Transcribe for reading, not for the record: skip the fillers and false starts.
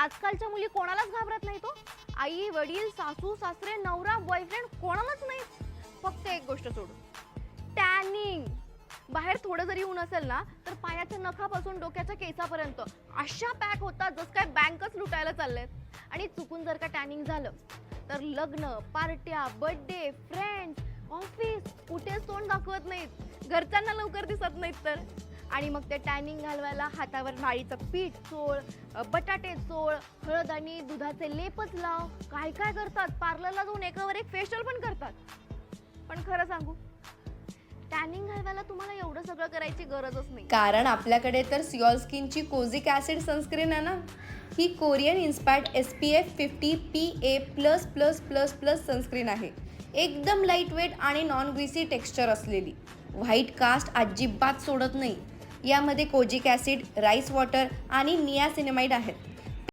आजकालच्या मुली कोणालाच घाबरत नाही तो. आई वडील सासू सासरे नवरा बॉयफ्रेंड कोणालाच नाही. फक्त एक गोष्ट सोडून, टॅनिंग. बाहेर थोडं जरी ऊन असेल ना तर पायाच्या नखापासून डोक्याच्या केसापर्यंत अशा पॅक होतात जसं काय बँकच लुटायला चाललेत. आणि चुकून जर का टॅनिंग झालं तर लग्न, पार्ट्या, बर्थडे, फ्रेंड्स, ऑफिस कुठेच तोंड दाखवत नाहीत, घरच्यांना लवकर दिसत नाहीत तर. आणि मग ते टॅनिंग घालवायला हातावर नाळीचं पीठ चोळ, बटाटे चोळ, हळद आणि दुधाचे लेपच लाव, काय काय करतात. पार्लरला जाऊन एकावर एक फेशियल पण करतात. पण खरं सांगू, टॅनिंग घालवायला तुम्हाला एवढं सगळं करायची गरजच नाही. कारण आपल्याकडे तर सिऑल स्किनची कोझिक ॲसिड सनस्क्रीन आहे ना. ही Korean inspired SPF 50 PA++++ sunscreen आहे. एकदम लाईट वेट आणि नॉन ग्रीसी टेक्स्चर असलेली. व्हाईट कास्ट अजिबात सोडत नाही. यामध्ये कोजिक ॲसिड, राईस वॉटर आणि नियासिनेमाइड आहेत.